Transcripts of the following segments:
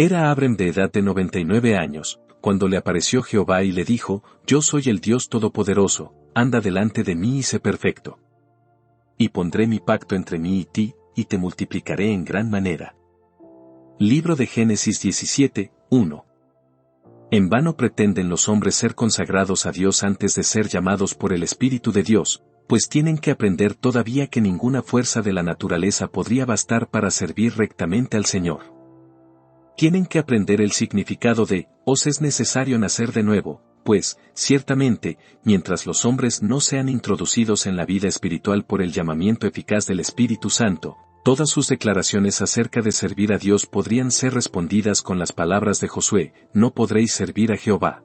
Era Abrem de edad de 99 años, cuando le apareció Jehová y le dijo: Yo soy el Dios Todopoderoso, anda delante de mí y sé perfecto. Y pondré mi pacto entre mí y ti, y te multiplicaré en gran manera. Libro de Génesis 17, 1. En vano pretenden los hombres ser consagrados a Dios antes de ser llamados por el Espíritu de Dios, pues tienen que aprender todavía que ninguna fuerza de la naturaleza podría bastar para servir rectamente al Señor. Tienen que aprender el significado de: os es necesario nacer de nuevo, pues, ciertamente, mientras los hombres no sean introducidos en la vida espiritual por el llamamiento eficaz del Espíritu Santo, todas sus declaraciones acerca de servir a Dios podrían ser respondidas con las palabras de Josué: no podréis servir a Jehová.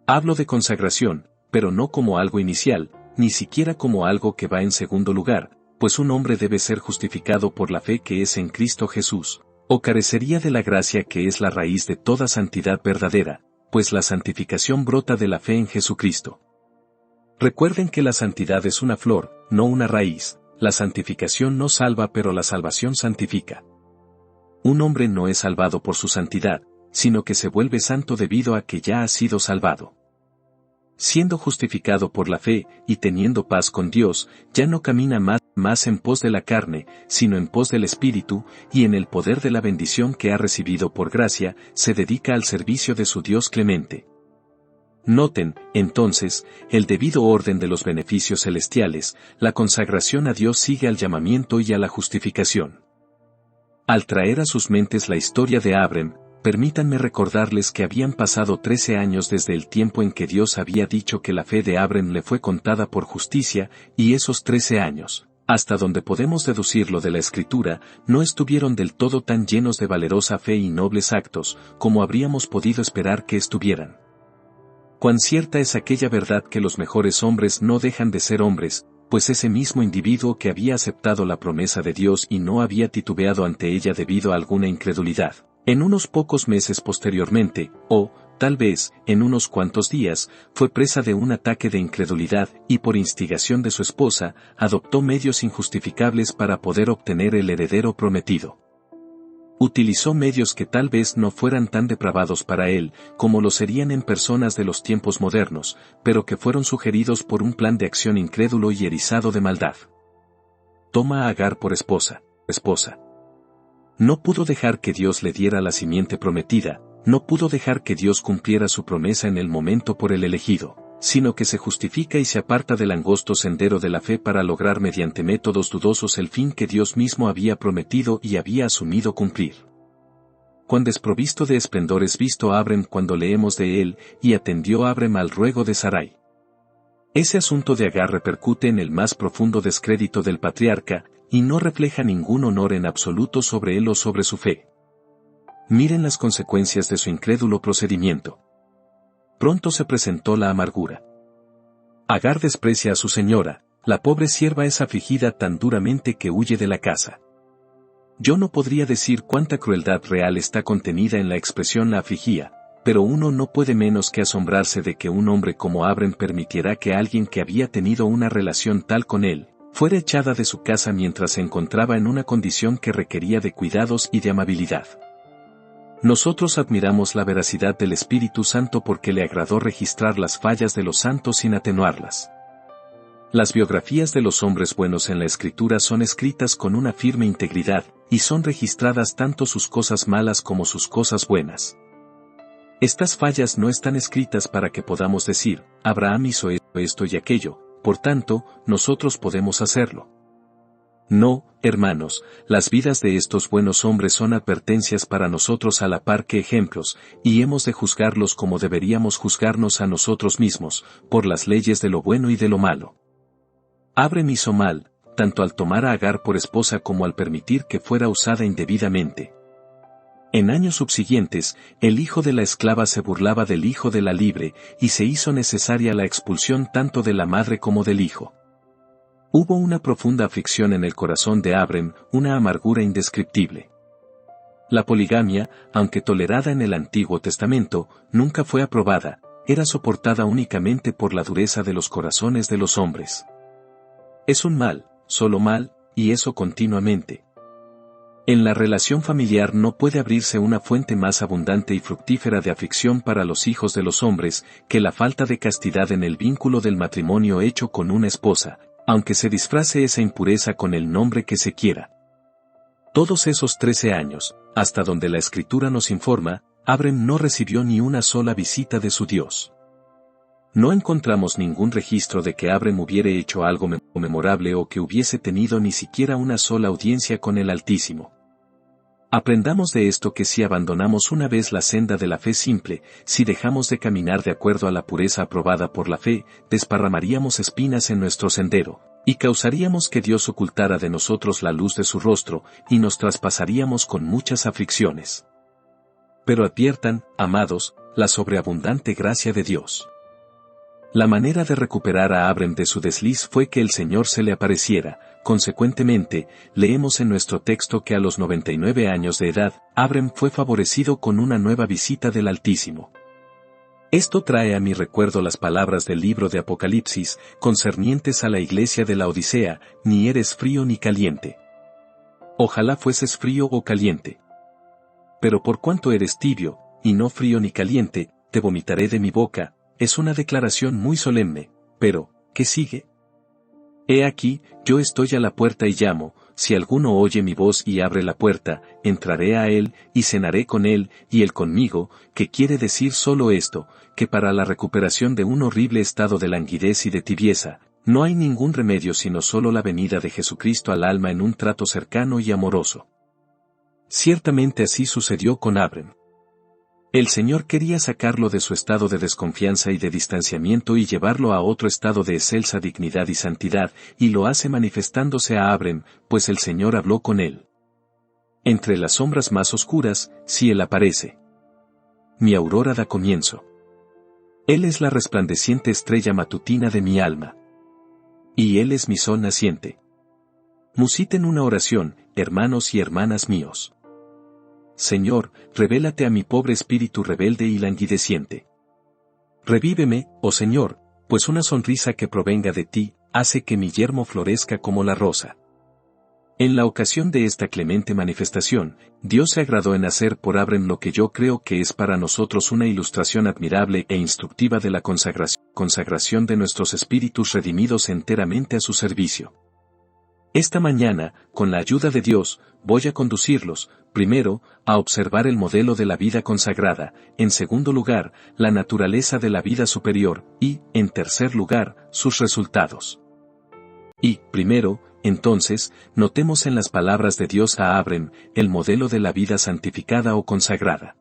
Hablo de consagración, pero no como algo inicial, ni siquiera como algo que va en segundo lugar, pues un hombre debe ser justificado por la fe que es en Cristo Jesús, o carecería de la gracia que es la raíz de toda santidad verdadera, pues la santificación brota de la fe en Jesucristo. Recuerden que la santidad es una flor, no una raíz. La santificación no salva, pero la salvación santifica. Un hombre no es salvado por su santidad, sino que se vuelve santo debido a que ya ha sido salvado. Siendo justificado por la fe, y teniendo paz con Dios, ya no camina más en pos de la carne, sino en pos del Espíritu, y en el poder de la bendición que ha recibido por gracia, se dedica al servicio de su Dios clemente. Noten, entonces, el debido orden de los beneficios celestiales. La consagración a Dios sigue al llamamiento y a la justificación. Al traer a sus mentes la historia de Abrem, permítanme recordarles que habían pasado 13 años desde el tiempo en que Dios había dicho que la fe de Abrem le fue contada por justicia, y esos 13 años, hasta donde podemos deducirlo de la Escritura, no estuvieron del todo tan llenos de valerosa fe y nobles actos, como habríamos podido esperar que estuvieran. Cuán cierta es aquella verdad que los mejores hombres no dejan de ser hombres, pues ese mismo individuo que había aceptado la promesa de Dios y no había titubeado ante ella debido a alguna incredulidad, en unos pocos meses posteriormente, o, tal vez, en unos cuantos días, fue presa de un ataque de incredulidad y por instigación de su esposa, adoptó medios injustificables para poder obtener el heredero prometido. Utilizó medios que tal vez no fueran tan depravados para él, como lo serían en personas de los tiempos modernos, pero que fueron sugeridos por un plan de acción incrédulo y erizado de maldad. Toma a Agar por esposa. No pudo dejar que Dios le diera la simiente prometida, no pudo dejar que Dios cumpliera su promesa en el momento por el elegido, sino que se justifica y se aparta del angosto sendero de la fe para lograr mediante métodos dudosos el fin que Dios mismo había prometido y había asumido cumplir. Cuán desprovisto de esplendor es visto Abrem cuando leemos de él: y atendió Abrem al ruego de Sarai. Ese asunto de Agar repercute en el más profundo descrédito del patriarca, y no refleja ningún honor en absoluto sobre él o sobre su fe. Miren las consecuencias de su incrédulo procedimiento. Pronto se presentó la amargura. Agar desprecia a su señora, la pobre sierva es afligida tan duramente que huye de la casa. Yo no podría decir cuánta crueldad real está contenida en la expresión la afligía, pero uno no puede menos que asombrarse de que un hombre como Abrem permitiera que alguien que había tenido una relación tal con él, fuera echada de su casa mientras se encontraba en una condición que requería de cuidados y de amabilidad. Nosotros admiramos la veracidad del Espíritu Santo porque le agradó registrar las fallas de los santos sin atenuarlas. Las biografías de los hombres buenos en la Escritura son escritas con una firme integridad, y son registradas tanto sus cosas malas como sus cosas buenas. Estas fallas no están escritas para que podamos decir: Abraham hizo esto y aquello, por tanto, nosotros podemos hacerlo. No, hermanos, las vidas de estos buenos hombres son advertencias para nosotros a la par que ejemplos, y hemos de juzgarlos como deberíamos juzgarnos a nosotros mismos, por las leyes de lo bueno y de lo malo. Abrem hizo mal, tanto al tomar a Agar por esposa como al permitir que fuera usada indebidamente. En años subsiguientes, el hijo de la esclava se burlaba del hijo de la libre, y se hizo necesaria la expulsión tanto de la madre como del hijo. Hubo una profunda aflicción en el corazón de Abrem, una amargura indescriptible. La poligamia, aunque tolerada en el Antiguo Testamento, nunca fue aprobada, era soportada únicamente por la dureza de los corazones de los hombres. Es un mal, solo mal, y eso continuamente. En la relación familiar no puede abrirse una fuente más abundante y fructífera de aflicción para los hijos de los hombres que la falta de castidad en el vínculo del matrimonio hecho con una esposa, aunque se disfrace esa impureza con el nombre que se quiera. Todos esos 13 años, hasta donde la Escritura nos informa, Abrem no recibió ni una sola visita de su Dios. No encontramos ningún registro de que Abrem hubiera hecho algo memorable o que hubiese tenido ni siquiera una sola audiencia con el Altísimo. Aprendamos de esto que si abandonamos una vez la senda de la fe simple, si dejamos de caminar de acuerdo a la pureza aprobada por la fe, desparramaríamos espinas en nuestro sendero, y causaríamos que Dios ocultara de nosotros la luz de su rostro, y nos traspasaríamos con muchas aflicciones. Pero adviertan, amados, la sobreabundante gracia de Dios. La manera de recuperar a Abrem de su desliz fue que el Señor se le apareciera. Consecuentemente, leemos en nuestro texto que a los 99 años de edad, Abrem fue favorecido con una nueva visita del Altísimo. Esto trae a mi recuerdo las palabras del libro de Apocalipsis, concernientes a la iglesia de la Odisea: ni eres frío ni caliente. Ojalá fueses frío o caliente. Pero por cuanto eres tibio, y no frío ni caliente, te vomitaré de mi boca. Es una declaración muy solemne, pero, ¿qué sigue? He aquí, yo estoy a la puerta y llamo, si alguno oye mi voz y abre la puerta, entraré a él, y cenaré con él, y él conmigo, que quiere decir solo esto, que para la recuperación de un horrible estado de languidez y de tibieza, no hay ningún remedio sino solo la venida de Jesucristo al alma en un trato cercano y amoroso. Ciertamente así sucedió con Abrem. El Señor quería sacarlo de su estado de desconfianza y de distanciamiento y llevarlo a otro estado de excelsa dignidad y santidad, y lo hace manifestándose a Abrem, pues el Señor habló con él. Entre las sombras más oscuras, sí Él aparece. Mi aurora da comienzo. Él es la resplandeciente estrella matutina de mi alma. Y Él es mi sol naciente. Musiten una oración, hermanos y hermanas míos. Señor, revélate a mi pobre espíritu rebelde y languideciente. Revíveme, oh Señor, pues una sonrisa que provenga de ti, hace que mi yermo florezca como la rosa. En la ocasión de esta clemente manifestación, Dios se agradó en hacer por Abrem lo que yo creo que es para nosotros una ilustración admirable e instructiva de la consagración de nuestros espíritus redimidos enteramente a su servicio. Esta mañana, con la ayuda de Dios, voy a conducirlos, primero, a observar el modelo de la vida consagrada, en segundo lugar, la naturaleza de la vida superior, y, en tercer lugar, sus resultados. Y, primero, entonces, notemos en las palabras de Dios a Abrem, el modelo de la vida santificada o consagrada.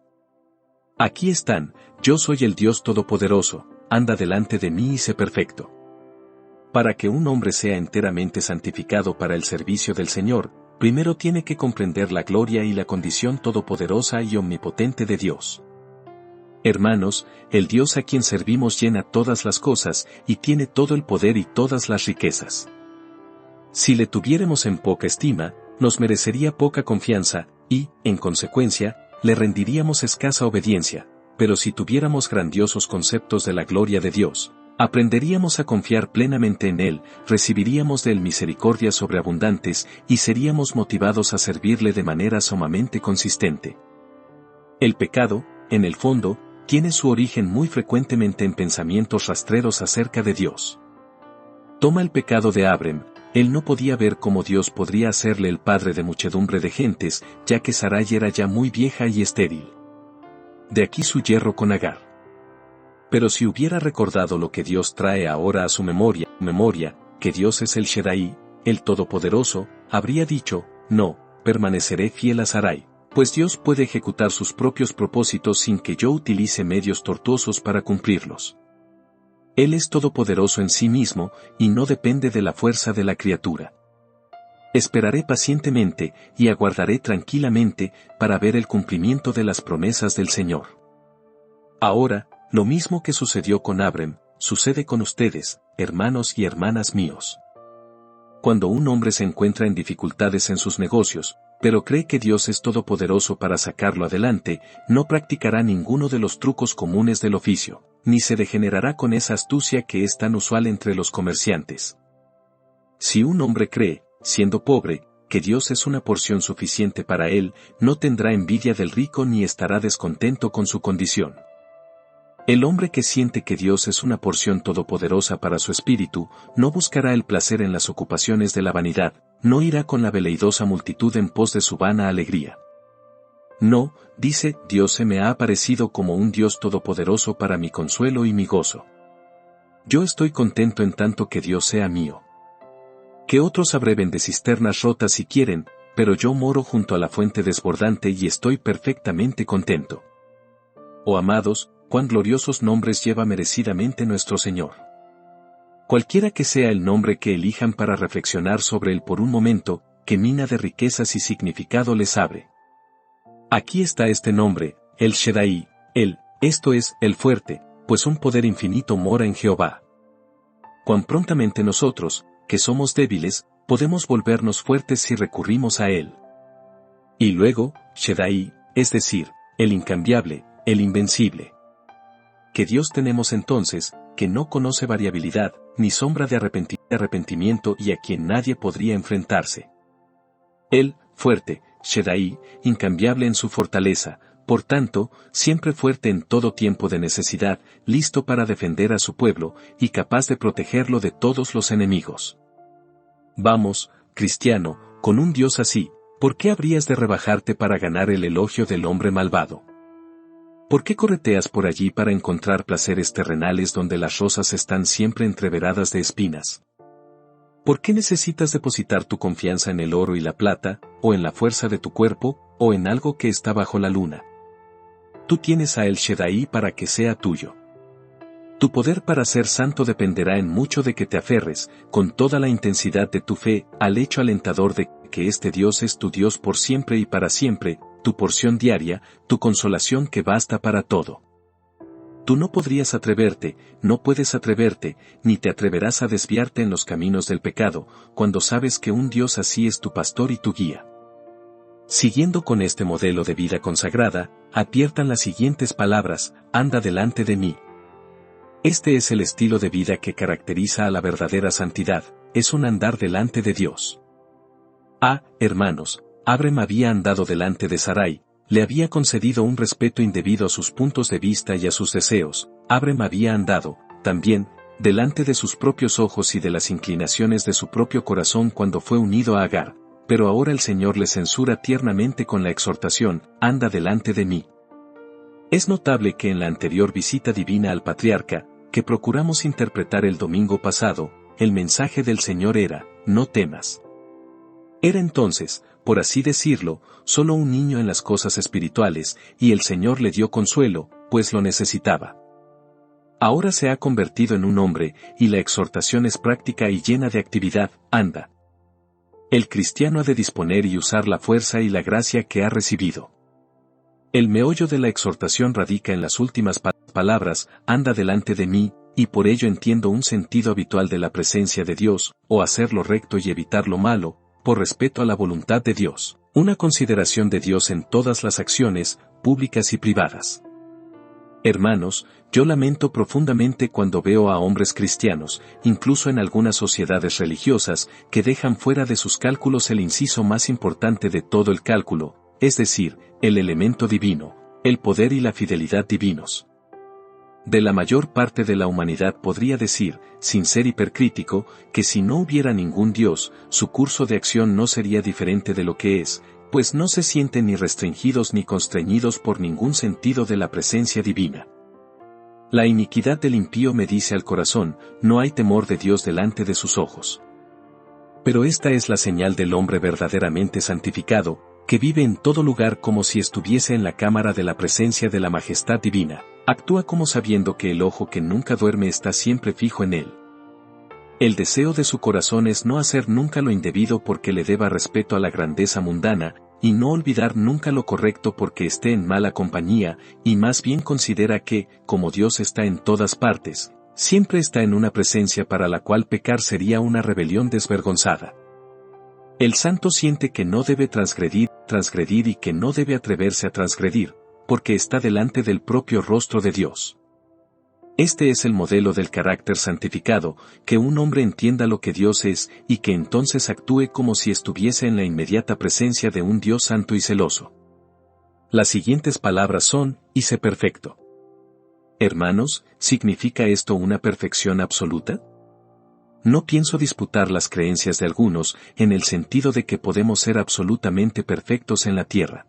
Aquí están: yo soy el Dios Todopoderoso, anda delante de mí y sé perfecto. Para que un hombre sea enteramente santificado para el servicio del Señor, primero tiene que comprender la gloria y la condición todopoderosa y omnipotente de Dios. Hermanos, el Dios a quien servimos llena todas las cosas, y tiene todo el poder y todas las riquezas. Si le tuviéramos en poca estima, nos merecería poca confianza, y, en consecuencia, le rendiríamos escasa obediencia, pero si tuviéramos grandiosos conceptos de la gloria de Dios, aprenderíamos a confiar plenamente en Él, recibiríamos de Él misericordias sobreabundantes y seríamos motivados a servirle de manera sumamente consistente. El pecado, en el fondo, tiene su origen muy frecuentemente en pensamientos rastreros acerca de Dios. Toma el pecado de Abrem. Él no podía ver cómo Dios podría hacerle el padre de muchedumbre de gentes, ya que Sarai era ya muy vieja y estéril. De aquí su yerro con Agar. Pero si hubiera recordado lo que Dios trae ahora a su memoria, que Dios es el Shaddai, el Todopoderoso, habría dicho: no, permaneceré fiel a Sarai, pues Dios puede ejecutar sus propios propósitos sin que yo utilice medios tortuosos para cumplirlos. Él es todopoderoso en sí mismo, y no depende de la fuerza de la criatura. Esperaré pacientemente, y aguardaré tranquilamente, para ver el cumplimiento de las promesas del Señor. Ahora, lo mismo que sucedió con Abrem, sucede con ustedes, hermanos y hermanas míos. Cuando un hombre se encuentra en dificultades en sus negocios, pero cree que Dios es todopoderoso para sacarlo adelante, no practicará ninguno de los trucos comunes del oficio, ni se degenerará con esa astucia que es tan usual entre los comerciantes. Si un hombre cree, siendo pobre, que Dios es una porción suficiente para él, no tendrá envidia del rico ni estará descontento con su condición. El hombre que siente que Dios es una porción todopoderosa para su espíritu, no buscará el placer en las ocupaciones de la vanidad, no irá con la veleidosa multitud en pos de su vana alegría. No, dice, Dios se me ha aparecido como un Dios todopoderoso para mi consuelo y mi gozo. Yo estoy contento en tanto que Dios sea mío. Que otros abreven de cisternas rotas si quieren, pero yo moro junto a la fuente desbordante y estoy perfectamente contento. Oh amados, cuán gloriosos nombres lleva merecidamente nuestro Señor. Cualquiera que sea el nombre que elijan para reflexionar sobre él por un momento, que mina de riquezas y significado les abre. Aquí está este nombre, el Shaddai, esto es, el fuerte, pues un poder infinito mora en Jehová. Cuán prontamente nosotros, que somos débiles, podemos volvernos fuertes si recurrimos a él. Y luego, Shaddai, es decir, el incambiable, el invencible. Que Dios tenemos entonces, que no conoce variabilidad, ni sombra de arrepentimiento y a quien nadie podría enfrentarse. Él, fuerte, Shaddai, incambiable en su fortaleza, por tanto, siempre fuerte en todo tiempo de necesidad, listo para defender a su pueblo, y capaz de protegerlo de todos los enemigos. Vamos, cristiano, con un Dios así, ¿por qué habrías de rebajarte para ganar el elogio del hombre malvado? ¿Por qué correteas por allí para encontrar placeres terrenales donde las rosas están siempre entreveradas de espinas? ¿Por qué necesitas depositar tu confianza en el oro y la plata, o en la fuerza de tu cuerpo, o en algo que está bajo la luna? Tú tienes a El Shaddai para que sea tuyo. Tu poder para ser santo dependerá en mucho de que te aferres, con toda la intensidad de tu fe, al hecho alentador de que este Dios es tu Dios por siempre y para siempre, tu porción diaria, tu consolación que basta para todo. Tú no podrías atreverte, no puedes atreverte, ni te atreverás a desviarte en los caminos del pecado, cuando sabes que un Dios así es tu pastor y tu guía. Siguiendo con este modelo de vida consagrada, adviertan las siguientes palabras: anda delante de mí. Este es el estilo de vida que caracteriza a la verdadera santidad, es un andar delante de Dios. Hermanos, Abraham había andado delante de Sarai, le había concedido un respeto indebido a sus puntos de vista y a sus deseos. Abraham había andado, también, delante de sus propios ojos y de las inclinaciones de su propio corazón cuando fue unido a Agar, pero ahora el Señor le censura tiernamente con la exhortación: anda delante de mí. Es notable que en la anterior visita divina al patriarca, que procuramos interpretar el domingo pasado, el mensaje del Señor era: no temas. Era entonces, por así decirlo, solo un niño en las cosas espirituales, y el Señor le dio consuelo, pues lo necesitaba. Ahora se ha convertido en un hombre, y la exhortación es práctica y llena de actividad: anda. El cristiano ha de disponer y usar la fuerza y la gracia que ha recibido. El meollo de la exhortación radica en las últimas palabras: anda delante de mí, y por ello entiendo un sentido habitual de la presencia de Dios, o hacer lo recto y evitar lo malo, por respeto a la voluntad de Dios, una consideración de Dios en todas las acciones, públicas y privadas. Hermanos, yo lamento profundamente cuando veo a hombres cristianos, incluso en algunas sociedades religiosas, que dejan fuera de sus cálculos el inciso más importante de todo el cálculo, es decir, el elemento divino, el poder y la fidelidad divinos. De la mayor parte de la humanidad podría decir, sin ser hipercrítico, que si no hubiera ningún Dios, su curso de acción no sería diferente de lo que es, pues no se sienten ni restringidos ni constreñidos por ningún sentido de la presencia divina. La iniquidad del impío me dice al corazón: no hay temor de Dios delante de sus ojos. Pero esta es la señal del hombre verdaderamente santificado, que vive en todo lugar como si estuviese en la cámara de la presencia de la majestad divina. Actúa como sabiendo que el ojo que nunca duerme está siempre fijo en él. El deseo de su corazón es no hacer nunca lo indebido porque le deba respeto a la grandeza mundana, y no olvidar nunca lo correcto porque esté en mala compañía, y más bien considera que, como Dios está en todas partes, siempre está en una presencia para la cual pecar sería una rebelión desvergonzada. El santo siente que no debe transgredir y que no debe atreverse a transgredir, porque está delante del propio rostro de Dios. Este es el modelo del carácter santificado, que un hombre entienda lo que Dios es y que entonces actúe como si estuviese en la inmediata presencia de un Dios santo y celoso. Las siguientes palabras son, y sé perfecto. Hermanos, ¿significa esto una perfección absoluta? No pienso disputar las creencias de algunos, en el sentido de que podemos ser absolutamente perfectos en la tierra.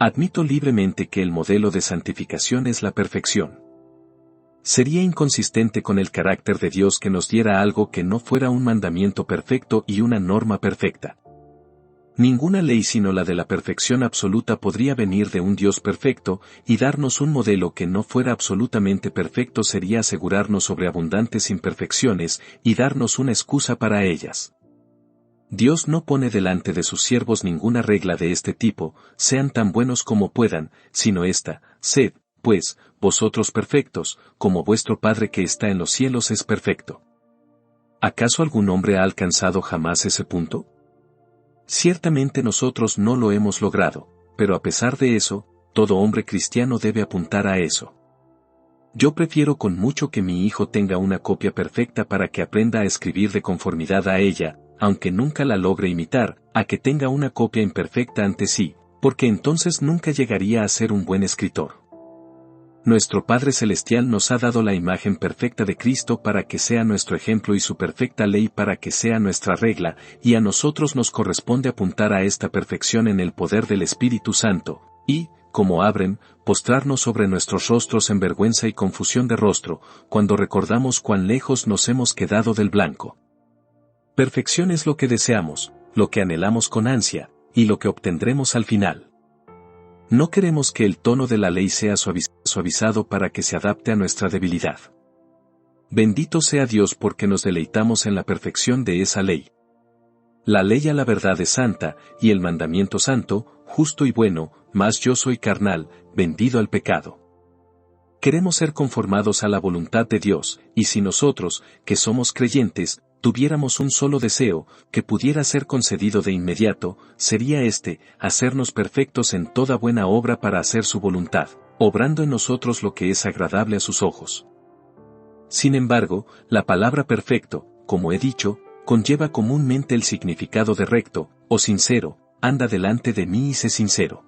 Admito libremente que el modelo de santificación es la perfección. Sería inconsistente con el carácter de Dios que nos diera algo que no fuera un mandamiento perfecto y una norma perfecta. Ninguna ley sino la de la perfección absoluta podría venir de un Dios perfecto, y darnos un modelo que no fuera absolutamente perfecto sería asegurarnos sobreabundantes imperfecciones y darnos una excusa para ellas. Dios no pone delante de sus siervos ninguna regla de este tipo, sean tan buenos como puedan, sino esta: sed, pues, vosotros perfectos, como vuestro Padre que está en los cielos es perfecto. ¿Acaso algún hombre ha alcanzado jamás ese punto? Ciertamente nosotros no lo hemos logrado, pero a pesar de eso, todo hombre cristiano debe apuntar a eso. Yo prefiero con mucho que mi hijo tenga una copia perfecta para que aprenda a escribir de conformidad a ella, aunque nunca la logre imitar, a que tenga una copia imperfecta ante sí, porque entonces nunca llegaría a ser un buen escritor. Nuestro Padre Celestial nos ha dado la imagen perfecta de Cristo para que sea nuestro ejemplo y su perfecta ley para que sea nuestra regla, y a nosotros nos corresponde apuntar a esta perfección en el poder del Espíritu Santo, y, como Abraham, postrarnos sobre nuestros rostros en vergüenza y confusión de rostro, cuando recordamos cuán lejos nos hemos quedado del blanco. Perfección es lo que deseamos, lo que anhelamos con ansia, y lo que obtendremos al final. No queremos que el tono de la ley sea suavizado para que se adapte a nuestra debilidad. Bendito sea Dios porque nos deleitamos en la perfección de esa ley. La ley a la verdad es santa, y el mandamiento santo, justo y bueno, mas yo soy carnal, vendido al pecado. Queremos ser conformados a la voluntad de Dios, y si nosotros, que somos creyentes, tuviéramos un solo deseo, que pudiera ser concedido de inmediato, sería hacernos perfectos en toda buena obra para hacer su voluntad, obrando en nosotros lo que es agradable a sus ojos. Sin embargo, la palabra perfecto, como he dicho, conlleva comúnmente el significado de recto, o sincero: anda delante de mí y sé sincero.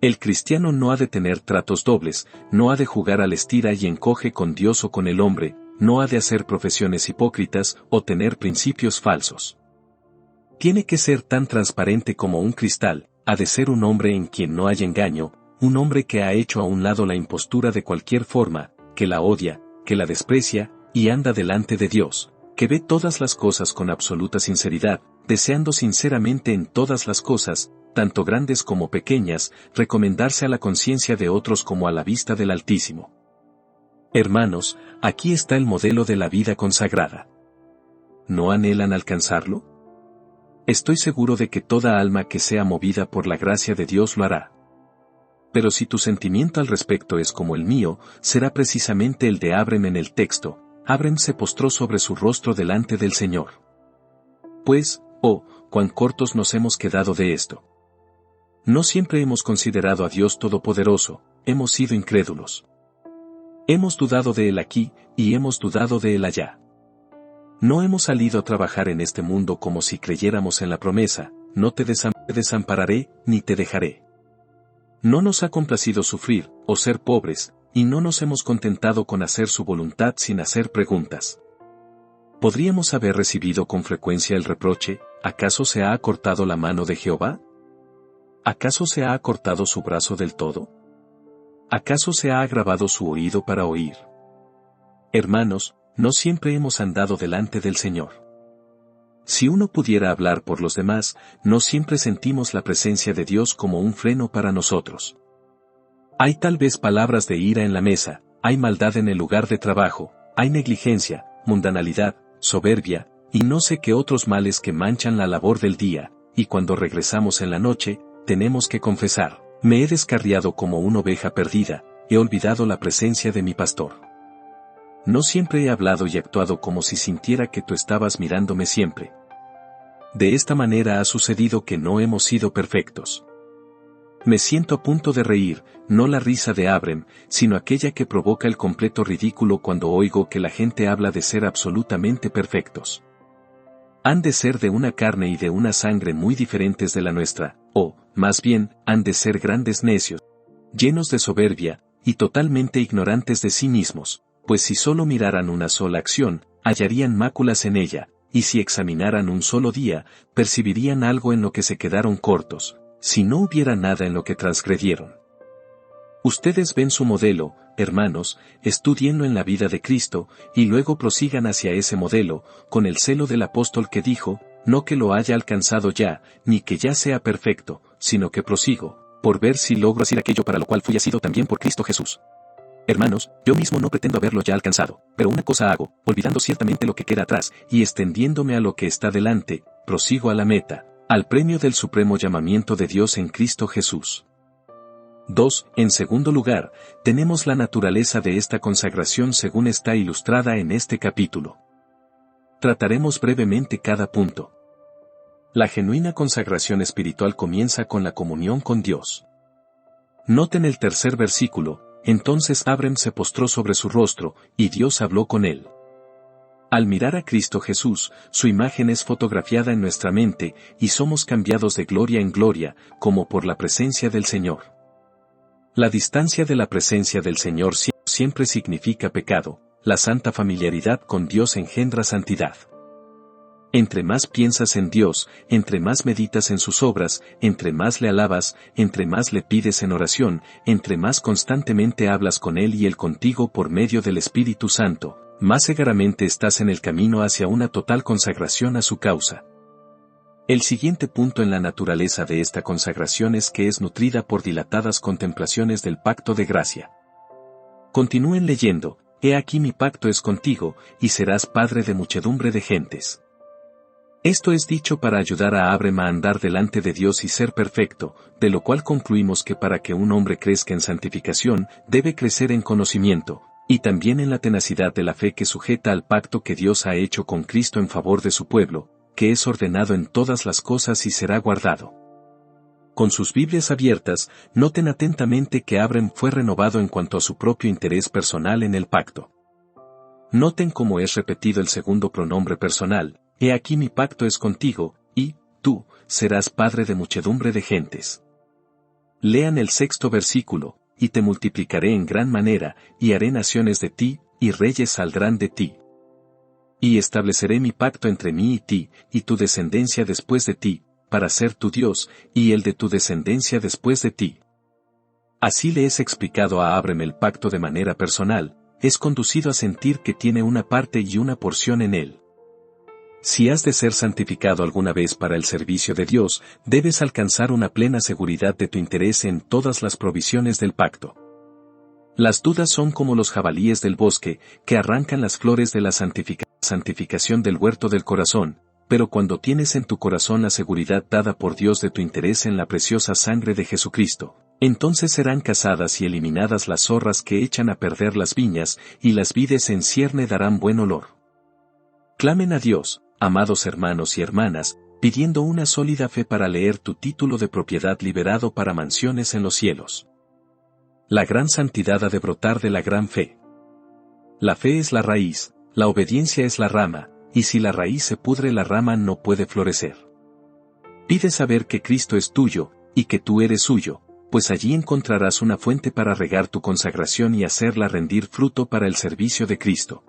El cristiano no ha de tener tratos dobles, no ha de jugar al estira y encoge con Dios o con el hombre, no ha de hacer profesiones hipócritas o tener principios falsos. Tiene que ser tan transparente como un cristal, ha de ser un hombre en quien no hay engaño, un hombre que ha hecho a un lado la impostura de cualquier forma, que la odia, que la desprecia, y anda delante de Dios, que ve todas las cosas con absoluta sinceridad, deseando sinceramente en todas las cosas, tanto grandes como pequeñas, recomendarse a la conciencia de otros como a la vista del Altísimo. Hermanos, aquí está el modelo de la vida consagrada. ¿No anhelan alcanzarlo? Estoy seguro de que toda alma que sea movida por la gracia de Dios lo hará. Pero si tu sentimiento al respecto es como el mío, será precisamente el de Abraham en el texto. Abraham se postró sobre su rostro delante del Señor. Pues, cuán cortos nos hemos quedado de esto. No siempre hemos considerado a Dios Todopoderoso, hemos sido incrédulos. Hemos dudado de Él aquí, y hemos dudado de Él allá. No hemos salido a trabajar en este mundo como si creyéramos en la promesa: no te desampararé, ni te dejaré. No nos ha complacido sufrir, o ser pobres, y no nos hemos contentado con hacer su voluntad sin hacer preguntas. ¿Podríamos haber recibido con frecuencia el reproche: ¿acaso se ha acortado la mano de Jehová? ¿Acaso se ha acortado su brazo del todo? ¿Acaso se ha agravado su oído para oír? Hermanos, no siempre hemos andado delante del Señor. Si uno pudiera hablar por los demás, no siempre sentimos la presencia de Dios como un freno para nosotros. Hay tal vez palabras de ira en la mesa, hay maldad en el lugar de trabajo, hay negligencia, mundanalidad, soberbia, y no sé qué otros males que manchan la labor del día, y cuando regresamos en la noche, tenemos que confesar: me he descarriado como una oveja perdida, he olvidado la presencia de mi pastor. No siempre he hablado y actuado como si sintiera que tú estabas mirándome siempre. De esta manera ha sucedido que no hemos sido perfectos. Me siento a punto de reír, no la risa de Abrem, sino aquella que provoca el completo ridículo cuando oigo que la gente habla de ser absolutamente perfectos. Han de ser de una carne y de una sangre muy diferentes de la nuestra, o, más bien, han de ser grandes necios, llenos de soberbia, y totalmente ignorantes de sí mismos, pues si solo miraran una sola acción, hallarían máculas en ella, y si examinaran un solo día, percibirían algo en lo que se quedaron cortos, si no hubiera nada en lo que transgredieron. Ustedes ven su modelo, hermanos, estúdienlo en la vida de Cristo, y luego prosigan hacia ese modelo, con el celo del apóstol que dijo, no que lo haya alcanzado ya, ni que ya sea perfecto, sino que prosigo, por ver si logro hacer aquello para lo cual fui asido también por Cristo Jesús. Hermanos, yo mismo no pretendo haberlo ya alcanzado, pero una cosa hago, olvidando ciertamente lo que queda atrás, y extendiéndome a lo que está delante, prosigo a la meta, al premio del supremo llamamiento de Dios en Cristo Jesús. 2. En segundo lugar, tenemos la naturaleza de esta consagración según está ilustrada en este capítulo. Trataremos brevemente cada punto. La genuina consagración espiritual comienza con la comunión con Dios. Noten el tercer versículo, entonces Abrem se postró sobre su rostro, y Dios habló con él. Al mirar a Cristo Jesús, su imagen es fotografiada en nuestra mente, y somos cambiados de gloria en gloria, como por la presencia del Señor. La distancia de la presencia del Señor siempre significa pecado, la santa familiaridad con Dios engendra santidad. Entre más piensas en Dios, entre más meditas en sus obras, entre más le alabas, entre más le pides en oración, entre más constantemente hablas con Él y Él contigo por medio del Espíritu Santo, más seguramente estás en el camino hacia una total consagración a su causa. El siguiente punto en la naturaleza de esta consagración es que es nutrida por dilatadas contemplaciones del pacto de gracia. Continúen leyendo, he aquí mi pacto es contigo, y serás padre de muchedumbre de gentes. Esto es dicho para ayudar a Abrem a andar delante de Dios y ser perfecto, de lo cual concluimos que para que un hombre crezca en santificación, debe crecer en conocimiento, y también en la tenacidad de la fe que sujeta al pacto que Dios ha hecho con Cristo en favor de su pueblo, que es ordenado en todas las cosas y será guardado. Con sus Biblias abiertas, noten atentamente que Abrem fue renovado en cuanto a su propio interés personal en el pacto. Noten cómo es repetido el segundo pronombre personal, he aquí mi pacto es contigo, y, tú, serás padre de muchedumbre de gentes. Lean el sexto versículo, y te multiplicaré en gran manera, y haré naciones de ti, y reyes saldrán de ti. Y estableceré mi pacto entre mí y ti, y tu descendencia después de ti, para ser tu Dios, y el de tu descendencia después de ti. Así le es explicado a Abrem el pacto de manera personal, es conducido a sentir que tiene una parte y una porción en él. Si has de ser santificado alguna vez para el servicio de Dios, debes alcanzar una plena seguridad de tu interés en todas las provisiones del pacto. Las dudas son como los jabalíes del bosque, que arrancan las flores de la santificación del huerto del corazón, pero cuando tienes en tu corazón la seguridad dada por Dios de tu interés en la preciosa sangre de Jesucristo, entonces serán cazadas y eliminadas las zorras que echan a perder las viñas, y las vides en cierne darán buen olor. Clamen a Dios, amados hermanos y hermanas, pidiendo una sólida fe para leer tu título de propiedad liberado para mansiones en los cielos. La gran santidad ha de brotar de la gran fe. La fe es la raíz, la obediencia es la rama, y si la raíz se pudre la rama no puede florecer. Pide saber que Cristo es tuyo, y que tú eres suyo, pues allí encontrarás una fuente para regar tu consagración y hacerla rendir fruto para el servicio de Cristo.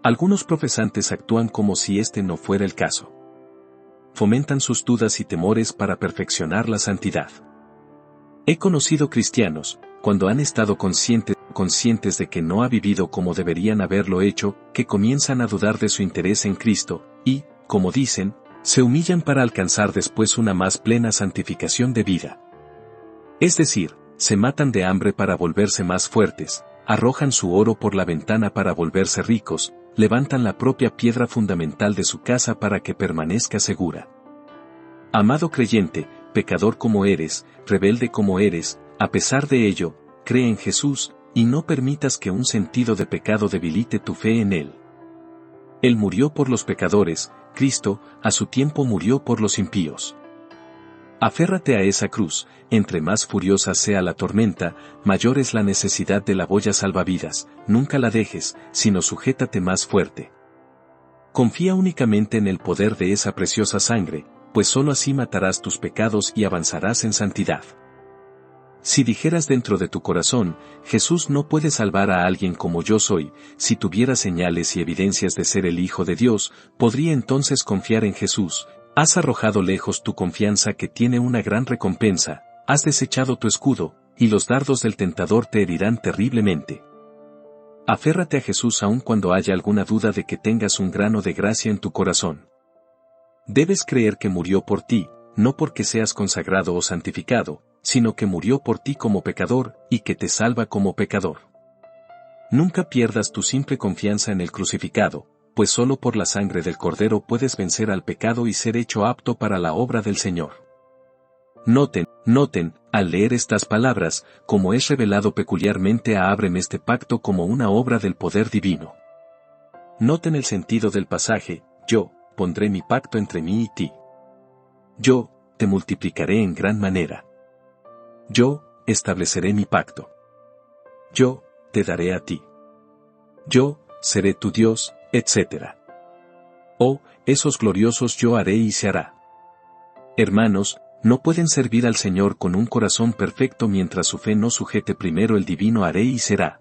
Algunos profesantes actúan como si este no fuera el caso. Fomentan sus dudas y temores para perfeccionar la santidad. He conocido cristianos, cuando han estado conscientes de que no ha vivido como deberían haberlo hecho, que comienzan a dudar de su interés en Cristo, y, como dicen, se humillan para alcanzar después una más plena santificación de vida. Es decir, se matan de hambre para volverse más fuertes, arrojan su oro por la ventana para volverse ricos, levantan la propia piedra fundamental de su casa para que permanezca segura. Amado creyente, pecador como eres, rebelde como eres, a pesar de ello, cree en Jesús, y no permitas que un sentido de pecado debilite tu fe en Él. Él murió por los pecadores, Cristo, a su tiempo murió por los impíos. Aférrate a esa cruz, entre más furiosa sea la tormenta, mayor es la necesidad de la boya salvavidas, nunca la dejes, sino sujétate más fuerte. Confía únicamente en el poder de esa preciosa sangre, pues sólo así matarás tus pecados y avanzarás en santidad. Si dijeras dentro de tu corazón, Jesús no puede salvar a alguien como yo soy, si tuviera señales y evidencias de ser el Hijo de Dios, podría entonces confiar en Jesús. Has arrojado lejos tu confianza que tiene una gran recompensa, has desechado tu escudo, y los dardos del tentador te herirán terriblemente. Aférrate a Jesús aun cuando haya alguna duda de que tengas un grano de gracia en tu corazón. Debes creer que murió por ti, no porque seas consagrado o santificado, sino que murió por ti como pecador, y que te salva como pecador. Nunca pierdas tu simple confianza en el crucificado, pues solo por la sangre del Cordero puedes vencer al pecado y ser hecho apto para la obra del Señor. Noten, al leer estas palabras, como es revelado peculiarmente a Abraham este pacto como una obra del poder divino. Noten el sentido del pasaje: yo pondré mi pacto entre mí y ti. Yo te multiplicaré en gran manera. Yo estableceré mi pacto. Yo te daré a ti. Yo seré tu Dios, etc. Oh, esos gloriosos yo haré y se hará. Hermanos, no pueden servir al Señor con un corazón perfecto mientras su fe no sujete primero el divino haré y será.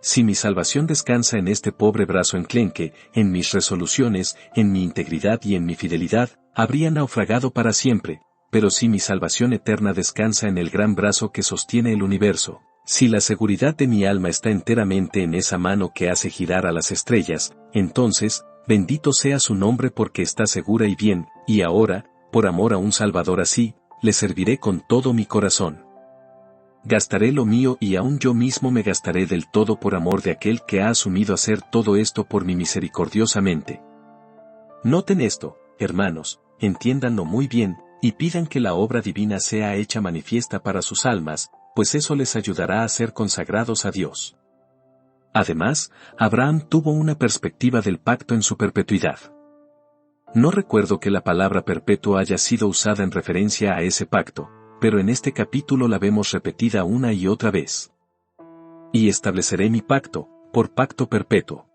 Si mi salvación descansa en este pobre brazo enclenque, en mis resoluciones, en mi integridad y en mi fidelidad, habría naufragado para siempre, pero si mi salvación eterna descansa en el gran brazo que sostiene el universo, si la seguridad de mi alma está enteramente en esa mano que hace girar a las estrellas, entonces, bendito sea su nombre porque está segura y bien, y ahora, por amor a un Salvador así, le serviré con todo mi corazón. Gastaré lo mío y aún yo mismo me gastaré del todo por amor de aquel que ha asumido hacer todo esto por mí misericordiosamente. Noten esto, hermanos, entiéndanlo muy bien, y pidan que la obra divina sea hecha manifiesta para sus almas, pues eso les ayudará a ser consagrados a Dios. Además, Abraham tuvo una perspectiva del pacto en su perpetuidad. No recuerdo que la palabra perpetuo haya sido usada en referencia a ese pacto, pero en este capítulo la vemos repetida una y otra vez. Y estableceré mi pacto, por pacto perpetuo.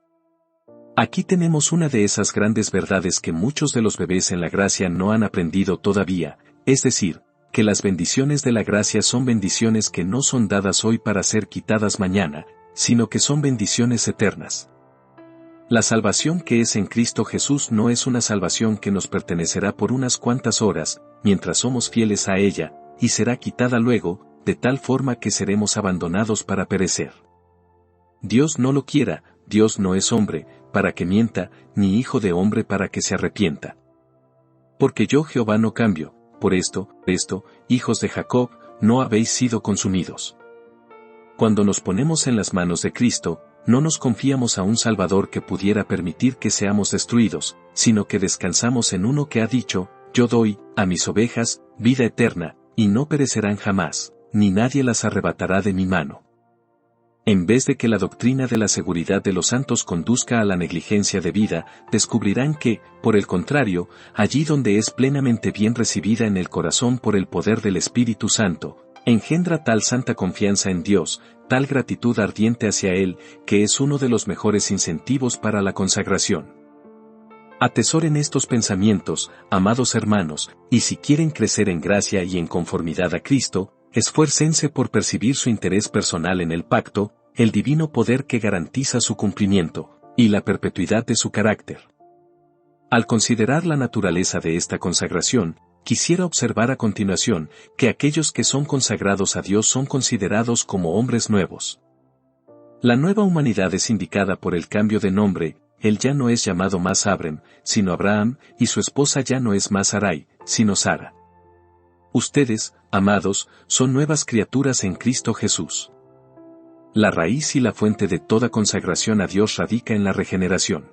Aquí tenemos una de esas grandes verdades que muchos de los bebés en la gracia no han aprendido todavía, es decir, que las bendiciones de la gracia son bendiciones que no son dadas hoy para ser quitadas mañana, sino que son bendiciones eternas. La salvación que es en Cristo Jesús no es una salvación que nos pertenecerá por unas cuantas horas, mientras somos fieles a ella, y será quitada luego, de tal forma que seremos abandonados para perecer. Dios no lo quiera, Dios no es hombre, para que mienta, ni hijo de hombre para que se arrepienta. Porque yo Jehová no cambio, por esto, hijos de Jacob, no habéis sido consumidos. Cuando nos ponemos en las manos de Cristo, no nos confiamos a un Salvador que pudiera permitir que seamos destruidos, sino que descansamos en uno que ha dicho, yo doy, a mis ovejas, vida eterna, y no perecerán jamás, ni nadie las arrebatará de mi mano. En vez de que la doctrina de la seguridad de los santos conduzca a la negligencia de vida, descubrirán que, por el contrario, allí donde es plenamente bien recibida en el corazón por el poder del Espíritu Santo, engendra tal santa confianza en Dios, tal gratitud ardiente hacia Él, que es uno de los mejores incentivos para la consagración. Atesoren estos pensamientos, amados hermanos, y si quieren crecer en gracia y en conformidad a Cristo, esfuércense por percibir su interés personal en el pacto, el divino poder que garantiza su cumplimiento, y la perpetuidad de su carácter. Al considerar la naturaleza de esta consagración, quisiera observar a continuación que aquellos que son consagrados a Dios son considerados como hombres nuevos. La nueva humanidad es indicada por el cambio de nombre, él ya no es llamado más Abraham, sino Abraham, y su esposa ya no es más Sarai, sino Sara. Ustedes, amados, son nuevas criaturas en Cristo Jesús. La raíz y la fuente de toda consagración a Dios radica en la regeneración.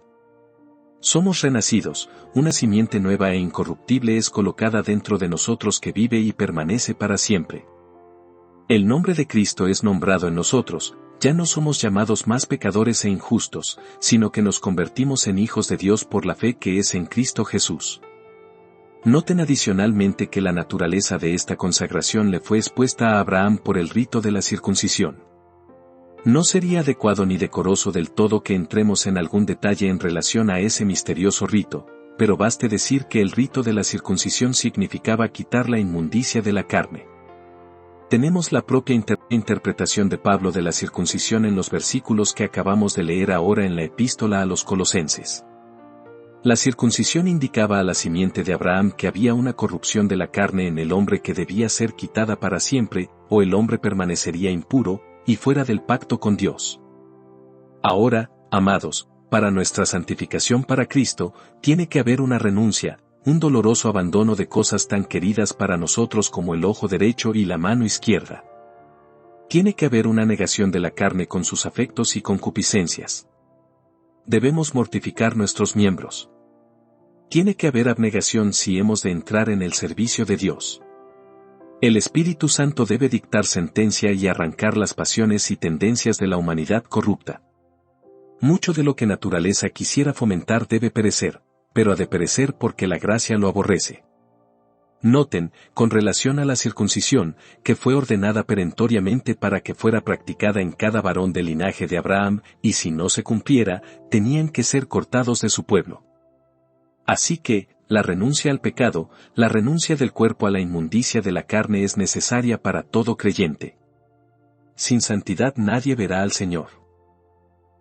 Somos renacidos, una simiente nueva e incorruptible es colocada dentro de nosotros que vive y permanece para siempre. El nombre de Cristo es nombrado en nosotros, ya no somos llamados más pecadores e injustos, sino que nos convertimos en hijos de Dios por la fe que es en Cristo Jesús. Noten adicionalmente que la naturaleza de esta consagración le fue expuesta a Abraham por el rito de la circuncisión. No sería adecuado ni decoroso del todo que entremos en algún detalle en relación a ese misterioso rito, pero baste decir que el rito de la circuncisión significaba quitar la inmundicia de la carne. Tenemos la propia interpretación de Pablo de la circuncisión en los versículos que acabamos de leer ahora en la epístola a los Colosenses. La circuncisión indicaba a la simiente de Abraham que había una corrupción de la carne en el hombre que debía ser quitada para siempre, o el hombre permanecería impuro, y fuera del pacto con Dios. Ahora, amados, para nuestra santificación para Cristo, tiene que haber una renuncia, un doloroso abandono de cosas tan queridas para nosotros como el ojo derecho y la mano izquierda. Tiene que haber una negación de la carne con sus afectos y concupiscencias. Debemos mortificar nuestros miembros. Tiene que haber abnegación si hemos de entrar en el servicio de Dios. El Espíritu Santo debe dictar sentencia y arrancar las pasiones y tendencias de la humanidad corrupta. Mucho de lo que naturaleza quisiera fomentar debe perecer, pero ha de perecer porque la gracia lo aborrece. Noten, con relación a la circuncisión, que fue ordenada perentoriamente para que fuera practicada en cada varón del linaje de Abraham, y si no se cumpliera, tenían que ser cortados de su pueblo. Así que, la renuncia al pecado, la renuncia del cuerpo a la inmundicia de la carne es necesaria para todo creyente. Sin santidad nadie verá al Señor.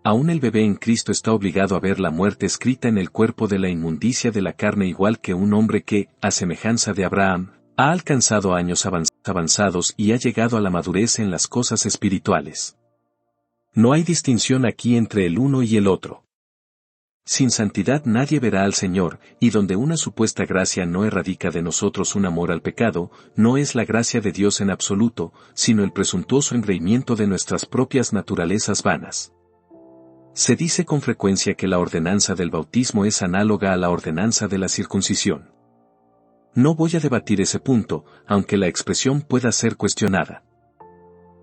Aún el bebé en Cristo está obligado a ver la muerte escrita en el cuerpo de la inmundicia de la carne igual que un hombre que, a semejanza de Abraham, ha alcanzado años avanzados y ha llegado a la madurez en las cosas espirituales. No hay distinción aquí entre el uno y el otro. Sin santidad nadie verá al Señor, y donde una supuesta gracia no erradica de nosotros un amor al pecado, no es la gracia de Dios en absoluto, sino el presuntuoso engreimiento de nuestras propias naturalezas vanas. Se dice con frecuencia que la ordenanza del bautismo es análoga a la ordenanza de la circuncisión. No voy a debatir ese punto, aunque la expresión pueda ser cuestionada.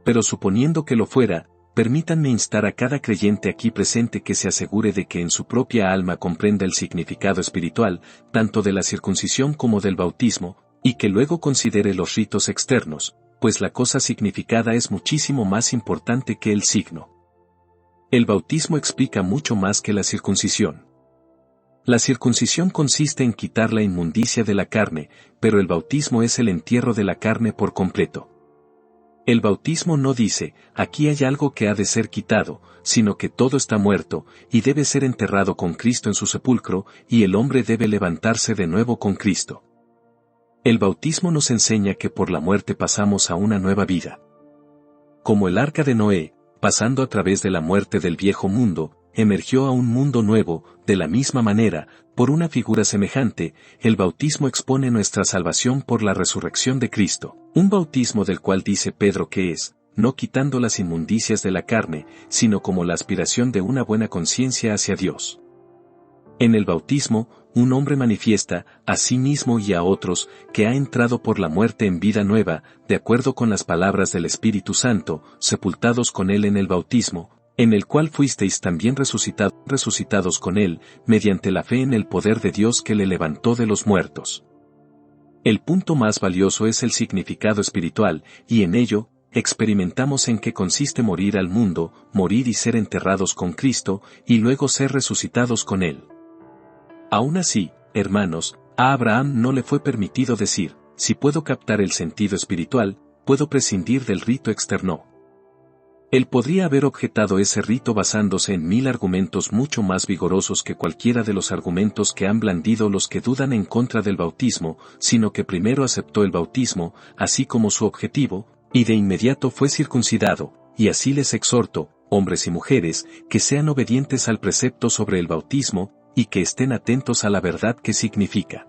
Pero suponiendo que lo fuera, permítanme instar a cada creyente aquí presente que se asegure de que en su propia alma comprenda el significado espiritual, tanto de la circuncisión como del bautismo, y que luego considere los ritos externos, pues la cosa significada es muchísimo más importante que el signo. El bautismo explica mucho más que la circuncisión. La circuncisión consiste en quitar la inmundicia de la carne, pero el bautismo es el entierro de la carne por completo. El bautismo no dice, aquí hay algo que ha de ser quitado, sino que todo está muerto, y debe ser enterrado con Cristo en su sepulcro, y el hombre debe levantarse de nuevo con Cristo. El bautismo nos enseña que por la muerte pasamos a una nueva vida. Como el arca de Noé, pasando a través de la muerte del viejo mundo, emergió a un mundo nuevo, de la misma manera, por una figura semejante, el bautismo expone nuestra salvación por la resurrección de Cristo, un bautismo del cual dice Pedro que es, no quitando las inmundicias de la carne, sino como la aspiración de una buena conciencia hacia Dios. En el bautismo, un hombre manifiesta, a sí mismo y a otros, que ha entrado por la muerte en vida nueva, de acuerdo con las palabras del Espíritu Santo, sepultados con él en el bautismo, en el cual fuisteis también resucitados con él, mediante la fe en el poder de Dios que le levantó de los muertos. El punto más valioso es el significado espiritual, y en ello, experimentamos en qué consiste morir al mundo, morir y ser enterrados con Cristo, y luego ser resucitados con él. Aún así, hermanos, a Abraham no le fue permitido decir, si puedo captar el sentido espiritual, puedo prescindir del rito externo. Él podría haber objetado ese rito basándose en 1000 argumentos mucho más vigorosos que cualquiera de los argumentos que han blandido los que dudan en contra del bautismo, sino que primero aceptó el bautismo, así como su objetivo, y de inmediato fue circuncidado, y así les exhorto, hombres y mujeres, que sean obedientes al precepto sobre el bautismo, y que estén atentos a la verdad que significa.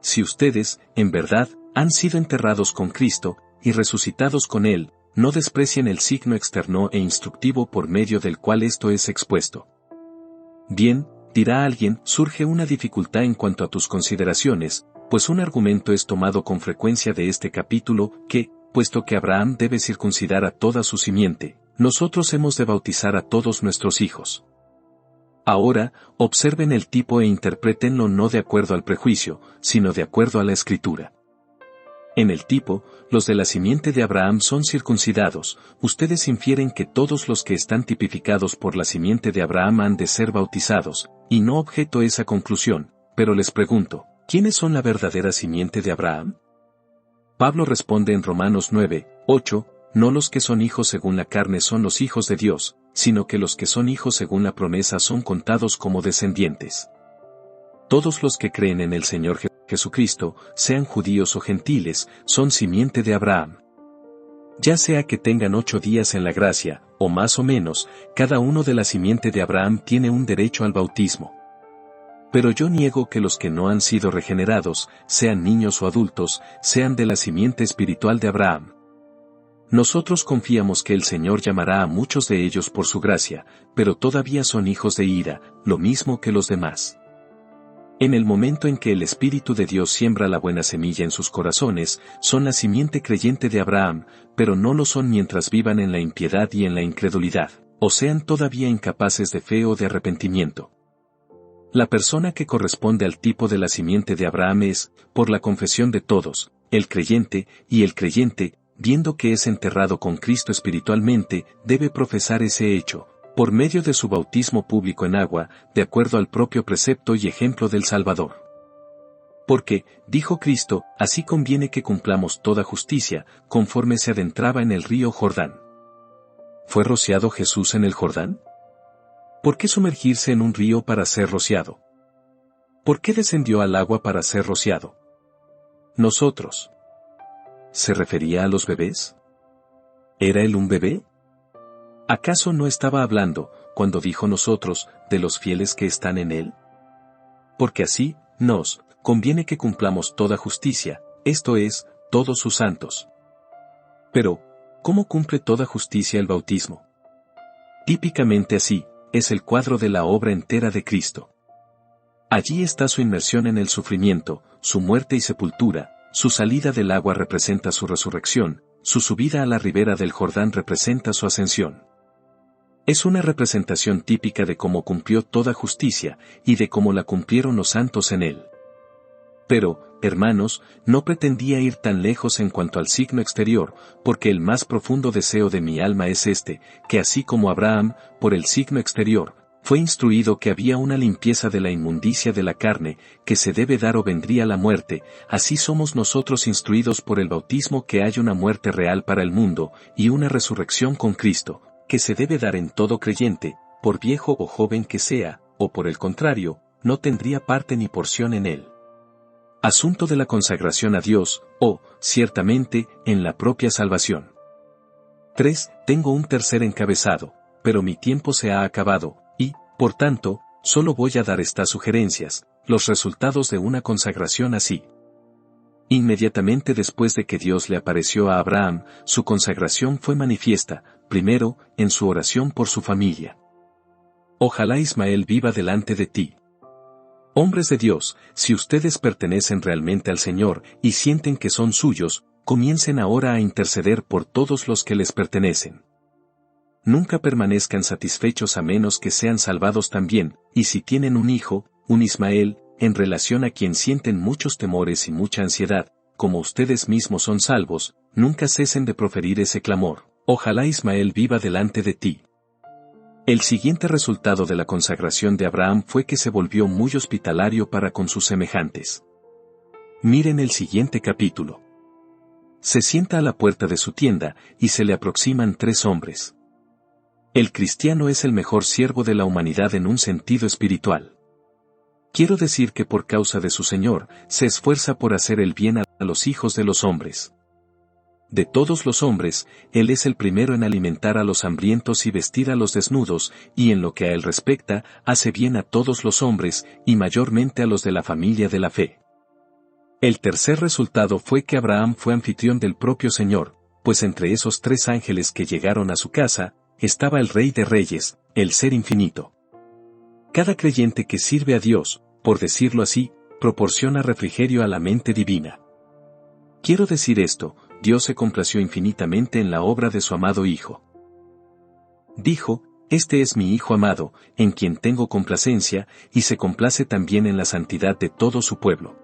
Si ustedes, en verdad, han sido enterrados con Cristo, y resucitados con Él, no desprecien el signo externo e instructivo por medio del cual esto es expuesto. Bien, dirá alguien, surge una dificultad en cuanto a tus consideraciones, pues un argumento es tomado con frecuencia de este capítulo, que, puesto que Abraham debe circuncidar a toda su simiente, nosotros hemos de bautizar a todos nuestros hijos. Ahora, observen el tipo e interprétenlo no de acuerdo al prejuicio, sino de acuerdo a la Escritura. En el tipo, los de la simiente de Abraham son circuncidados, ustedes infieren que todos los que están tipificados por la simiente de Abraham han de ser bautizados, y no objeto esa conclusión, pero les pregunto, ¿quiénes son la verdadera simiente de Abraham? Pablo responde en Romanos 9, 8, no los que son hijos según la carne son los hijos de Dios, sino que los que son hijos según la promesa son contados como descendientes. Todos los que creen en el Señor Jesucristo, sean judíos o gentiles, son simiente de Abraham. Ya sea que tengan 8 días en la gracia, o más o menos, cada uno de la simiente de Abraham tiene un derecho al bautismo. Pero yo niego que los que no han sido regenerados, sean niños o adultos, sean de la simiente espiritual de Abraham. Nosotros confiamos que el Señor llamará a muchos de ellos por su gracia, pero todavía son hijos de ira, lo mismo que los demás. En el momento en que el Espíritu de Dios siembra la buena semilla en sus corazones, son la simiente creyente de Abraham, pero no lo son mientras vivan en la impiedad y en la incredulidad, o sean todavía incapaces de fe o de arrepentimiento. La persona que corresponde al tipo de la simiente de Abraham es, por la confesión de todos, el creyente, y el creyente, viendo que es enterrado con Cristo espiritualmente, debe profesar ese hecho, por medio de su bautismo público en agua, de acuerdo al propio precepto y ejemplo del Salvador. Porque, dijo Cristo, así conviene que cumplamos toda justicia, conforme se adentraba en el río Jordán. ¿Fue rociado Jesús en el Jordán? ¿Por qué sumergirse en un río para ser rociado? ¿Por qué descendió al agua para ser rociado? Nosotros. ¿Se refería a los bebés? ¿Era él un bebé? ¿Acaso no estaba hablando, cuando dijo nosotros, de los fieles que están en él? Porque así, nos conviene que cumplamos toda justicia, esto es, todos sus santos. Pero, ¿cómo cumple toda justicia el bautismo? Típicamente así, es el cuadro de la obra entera de Cristo. Allí está su inmersión en el sufrimiento, su muerte y sepultura, su salida del agua representa su resurrección, su subida a la ribera del Jordán representa su ascensión. Es una representación típica de cómo cumplió toda justicia, y de cómo la cumplieron los santos en él. Pero, hermanos, no pretendía ir tan lejos en cuanto al signo exterior, porque el más profundo deseo de mi alma es este, que así como Abraham, por el signo exterior, fue instruido que había una limpieza de la inmundicia de la carne, que se debe dar o vendría la muerte, así somos nosotros instruidos por el bautismo que hay una muerte real para el mundo, y una resurrección con Cristo, que se debe dar en todo creyente, por viejo o joven que sea, o por el contrario, no tendría parte ni porción en él. Asunto de la consagración a Dios, o, ciertamente, en la propia salvación. 3. Tengo un tercer encabezado, pero mi tiempo se ha acabado, y, por tanto, solo voy a dar estas sugerencias, los resultados de una consagración así. Inmediatamente después de que Dios le apareció a Abraham, su consagración fue manifiesta, primero, en su oración por su familia. Ojalá Ismael viva delante de ti. Hombres de Dios, si ustedes pertenecen realmente al Señor y sienten que son suyos, comiencen ahora a interceder por todos los que les pertenecen. Nunca permanezcan satisfechos a menos que sean salvados también, y si tienen un hijo, un Ismael, en relación a quien sienten muchos temores y mucha ansiedad, como ustedes mismos son salvos, nunca cesen de proferir ese clamor, ojalá Ismael viva delante de ti. El siguiente resultado de la consagración de Abraham fue que se volvió muy hospitalario para con sus semejantes. Miren el siguiente capítulo. Se sienta a la puerta de su tienda, y se le aproximan 3 hombres. El cristiano es el mejor siervo de la humanidad en un sentido espiritual. Quiero decir que por causa de su Señor, se esfuerza por hacer el bien a los hijos de los hombres. De todos los hombres, Él es el primero en alimentar a los hambrientos y vestir a los desnudos, y en lo que a Él respecta, hace bien a todos los hombres, y mayormente a los de la familia de la fe. El tercer resultado fue que Abraham fue anfitrión del propio Señor, pues entre esos 3 ángeles que llegaron a su casa, estaba el Rey de Reyes, el Ser Infinito. Cada creyente que sirve a Dios, por decirlo así, proporciona refrigerio a la mente divina. Quiero decir esto, Dios se complació infinitamente en la obra de su amado Hijo. Dijo, Este es mi Hijo amado, en quien tengo complacencia, y se complace también en la santidad de todo su pueblo.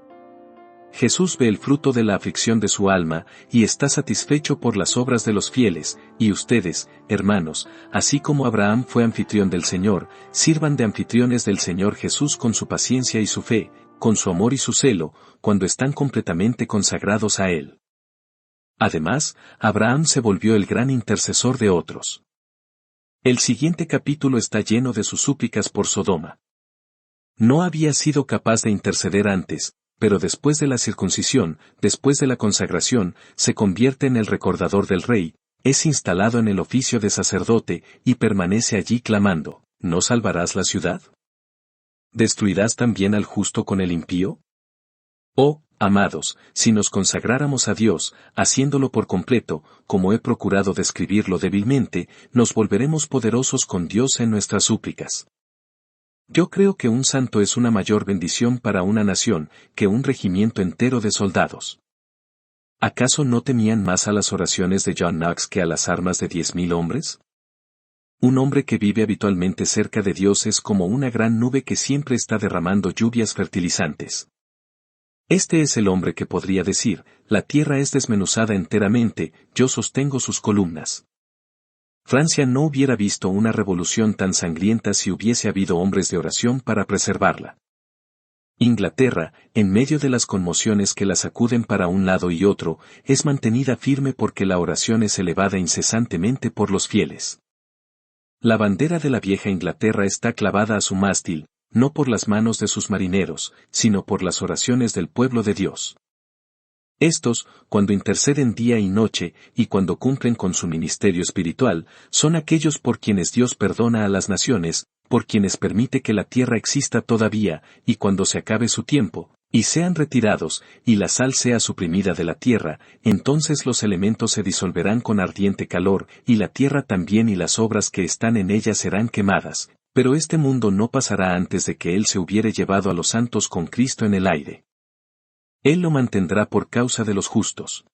Jesús ve el fruto de la aflicción de su alma, y está satisfecho por las obras de los fieles, y ustedes, hermanos, así como Abraham fue anfitrión del Señor, sirvan de anfitriones del Señor Jesús con su paciencia y su fe, con su amor y su celo, cuando están completamente consagrados a Él. Además, Abraham se volvió el gran intercesor de otros. El siguiente capítulo está lleno de sus súplicas por Sodoma. No había sido capaz de interceder antes, pero después de la circuncisión, después de la consagración, se convierte en el recordador del rey, es instalado en el oficio de sacerdote, y permanece allí clamando, ¿no salvarás la ciudad? ¿Destruirás también al justo con el impío? Oh, amados, si nos consagráramos a Dios, haciéndolo por completo, como he procurado describirlo débilmente, nos volveremos poderosos con Dios en nuestras súplicas. Yo creo que un santo es una mayor bendición para una nación, que un regimiento entero de soldados. ¿Acaso no temían más a las oraciones de John Knox que a las armas de 10.000 hombres? Un hombre que vive habitualmente cerca de Dios es como una gran nube que siempre está derramando lluvias fertilizantes. Este es el hombre que podría decir, la tierra es desmenuzada enteramente, yo sostengo sus columnas. Francia no hubiera visto una revolución tan sangrienta si hubiese habido hombres de oración para preservarla. Inglaterra, en medio de las conmociones que la sacuden para un lado y otro, es mantenida firme porque la oración es elevada incesantemente por los fieles. La bandera de la vieja Inglaterra está clavada a su mástil, no por las manos de sus marineros, sino por las oraciones del pueblo de Dios. Estos, cuando interceden día y noche, y cuando cumplen con su ministerio espiritual, son aquellos por quienes Dios perdona a las naciones, por quienes permite que la tierra exista todavía, y cuando se acabe su tiempo, y sean retirados, y la sal sea suprimida de la tierra, entonces los elementos se disolverán con ardiente calor, y la tierra también y las obras que están en ella serán quemadas, pero este mundo no pasará antes de que Él se hubiere llevado a los santos con Cristo en el aire. Él lo mantendrá por causa de los justos.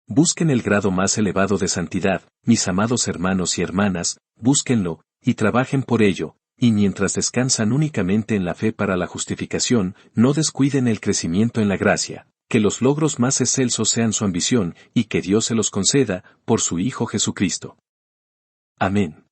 Busquen el grado más elevado de santidad, mis amados hermanos y hermanas, búsquenlo, y trabajen por ello, y mientras descansan únicamente en la fe para la justificación, no descuiden el crecimiento en la gracia, que los logros más excelsos sean su ambición, y que Dios se los conceda, por su Hijo Jesucristo. Amén.